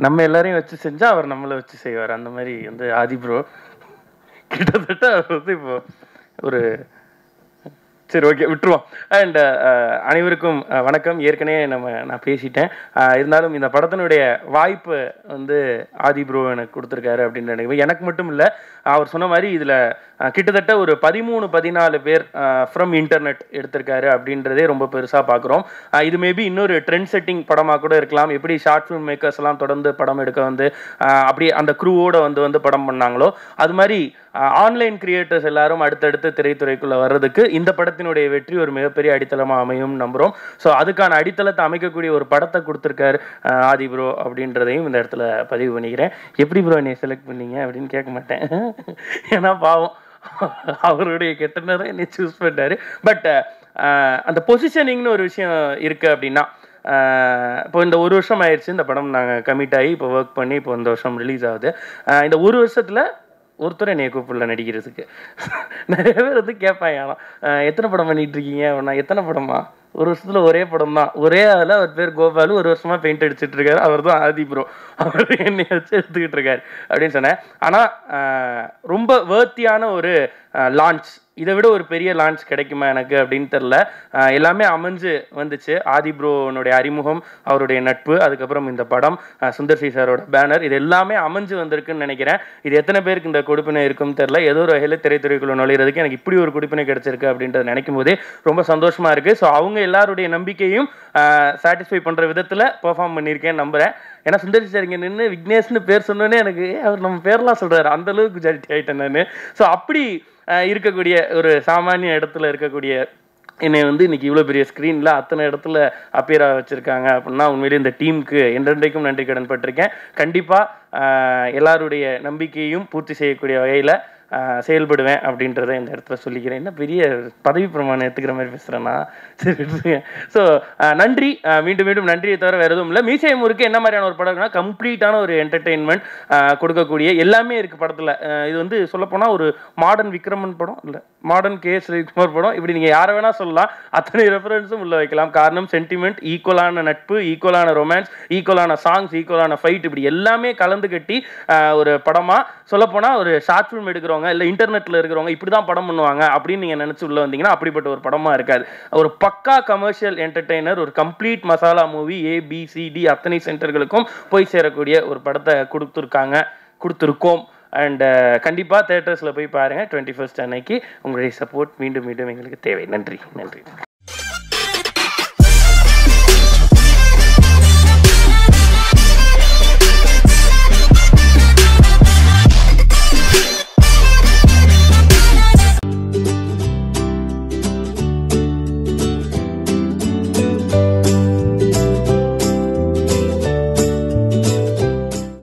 நம்ம எல்லாரையும் வச்சு செஞ்சா அவர் நம்மளை வச்சு செய்வார். அந்த மாதிரி வந்து ஆதி ப்ரோ கிட்டத்தட்ட அவர் வந்து இப்போ ஒரு சரி ஓகே விட்டுருவோம். அண்ட் அனைவருக்கும் வணக்கம். ஏற்கனவே நான் பேசிட்டேன். இருந்தாலும் இந்த படத்தினுடைய வாய்ப்பு வந்து ஆதி ப்ரோ எனக்கு கொடுத்துருக்காரு அப்படின்னு நினைக்கிறேன். எனக்கு மட்டும் இல்லை, அவர் சொன்ன மாதிரி இதில் கிட்டத்தட்ட ஒரு 13-14 பேர் ஃப்ரம் இன்டர்நெட் எடுத்திருக்காரு அப்படின்றதே ரொம்ப பெருசாக பார்க்குறோம். இது மேபி இன்னொரு ட்ரெண்ட் செட்டிங் படமாக கூட இருக்கலாம். எப்படி ஷார்ட் ஃபிலிம் மேக்கர்ஸ் எல்லாம் தொடர்ந்து படம் எடுக்க வந்து அப்படி அந்த க்ரூவோட வந்து படம் பண்ணாங்களோ, அது மாதிரி ஆன்லைன் கிரியேட்டர்ஸ் எல்லாரும் அடுத்தடுத்து திரைத்துறைக்குள்ளே வர்றதுக்கு இந்த படத்தினுடைய வெற்றி ஒரு மிகப்பெரிய அடித்தளமாக அமையும் நம்புகிறோம். ஸோ அதுக்கான அடித்தளத்தை அமைக்கக்கூடிய ஒரு படத்தை கொடுத்துருக்காரு ஆதி ப்ரோ அப்படின்றதையும் இந்த இடத்துல பதிவு பண்ணிக்கிறேன். எப்படி ப்ரோ என்னை செலக்ட் பண்ணீங்க அப்படின்னு கேட்க மாட்டேன், ஏன்னா பாவம் அவருடைய கெட்டனரை என்னை சூஸ் பண்ணாரு. பட் அந்த பொசிஷனிங்னு ஒரு விஷயம் இருக்குது அப்படின்னா, இப்போ இந்த ஒரு வருஷம் ஆயிடுச்சு இந்த படம் நாங்கள் கமிட் ஆகி இப்போ ஒர்க் பண்ணி இப்போ இந்த வருஷம் ரிலீஸ் ஆகுது. இந்த ஒரு வருஷத்தில் ஒருத்தர் என்னை கூப்பிடல நடிக்கிறதுக்கு. நிறைய பேர் வந்து கேட்பாங்க, ஆனால் எத்தனை படம் பண்ணிட்டு இருக்கீங்க அப்படின்னா, எத்தனை படமா, ஒரு வருஷத்தில் ஒரே படம் தான். ஒரே அதில் அவர் பேர் கோபாலு, ஒரு வருஷமாக பெயிண்ட் அடிச்சுட்டு இருக்காரு, அவர் தான் ஆதி ப்ரோ, அவர் என்னை வச்சு எடுத்துக்கிட்டு இருக்காரு அப்படின்னு சொன்னேன். ஆனால் ரொம்ப வேர்த்தியான ஒரு லான்ச், இதை விட ஒரு பெரிய லான்ச் கிடைக்குமா எனக்கு அப்படின்னு தெரில. எல்லாமே அமைஞ்சு வந்துச்சு. ஆதி ப்ரோனுடைய அறிமுகம், அவருடைய நட்பு, அதுக்கப்புறம் இந்த படம், சுந்தர் சி சாரோட பேனர், இது எல்லாமே அமைஞ்சு வந்திருக்குன்னு நினைக்கிறேன். இது எத்தனை பேருக்கு இந்த கொடுப்பினை இருக்குன்னு தெரில. ஏதோ ஒரு வகையில் திரைத்துறைக்குள்ள நுழையிறதுக்கு எனக்கு இப்படி ஒரு கொடுப்பினை கிடைச்சிருக்கு அப்படின்றத நினைக்கும் போதே ரொம்ப சந்தோஷமாக இருக்குது. ஸோ அவங்க எல்லாருடைய நம்பிக்கையும் சாட்டிஸ்ஃபை பண்ணுற விதத்தில் பெர்ஃபார்ம் பண்ணியிருக்கேன்னு நம்புகிறேன். ஏன்னா சுந்தர் சார் இங்கே நின்று விக்னேஷ்னு பேர் சொன்னோன்னே எனக்கு அவர் நம்ம பேர்லாம் சொல்கிறாரு, அந்தளவுக்கு ஜாலிட்டி ஆகிட்டேன் நான். ஸோ அப்படி இருக்கக்கூடிய ஒரு சாமானிய இடத்துல இருக்கக்கூடிய என்னை வந்து இன்னைக்கு இவ்வளோ பெரிய ஸ்க்ரீனில் அத்தனை இடத்துல அப்பியராக வச்சுருக்காங்க அப்படின்னா உண்மையிலே இந்த டீமுக்கு என்றென்றைக்கும் நன்றி கடன் பட்டிருக்கேன். கண்டிப்பாக எல்லாருடைய நம்பிக்கையும் பூர்த்தி செய்யக்கூடிய வகையில் செயல்படுவேன் அப்படின்றத இந்த இடத்துல சொல்லிக்கிறேன். என்ன பெரிய பதவி பிரமாணம் எடுத்துக்கிற மாதிரி பேசுகிறேன்னா, சரி. ஸோ நன்றி, மீண்டும் மீண்டும் நன்றியை தவிர வேறு எதுவும் இல்லை. மீசை முறுக்கு என்ன மாதிரியான ஒரு படம்னா, கம்ப்ளீட்டான ஒரு என்டர்டெயின்மெண்ட் கொடுக்கக்கூடிய எல்லாமே இருக்குது படத்தில். இது வந்து சொல்லப்போனால் ஒரு மாடர்ன் விக்ரமன் படம் இல்லை, மாடர்ன் கே.எஸ். ரவிக்குமார் படம், இப்படி நீங்கள் யாரை வேணால் சொல்லலாம். அத்தனை ரெஃபரன்ஸும் உள்ள வைக்கலாம். காரணம் சென்டிமெண்ட், ஈக்குவலான நட்பு, ஈக்குவலான ரொமான்ஸ், ஈக்குவலான சாங்ஸ், ஈக்குவலான ஃபைட், இப்படி எல்லாமே கலந்து கட்டி ஒரு படமாக சொல்லப்போனால் ஒரு ஷார்ட் ஃபிலிம் எடுக்கிறோம் இல்லை இன்டர்நெட்டில் இருக்கிறவங்க இப்படி தான் படம் பண்ணுவாங்க அப்படின்னு நீங்கள் நினச்சி உள்ள வந்தீங்கன்னா அப்படிப்பட்ட ஒரு படமாக இருக்காது. ஒரு பக்கா கமர்ஷியல் என்டர்டெய்னர், ஒரு கம்ப்ளீட் மசாலா மூவி, ABCD அத்தனை சென்டர்களுக்கும் போய் சேரக்கூடிய ஒரு படத்தை கொடுத்துருக்கோம். அண்ட் கண்டிப்பாக தேட்டர்ஸில் போய் பாருங்கள் 21st அன்னைக்கு. உங்களுடைய சப்போர்ட் மீண்டும் மீண்டும் எங்களுக்கு தேவை. நன்றி.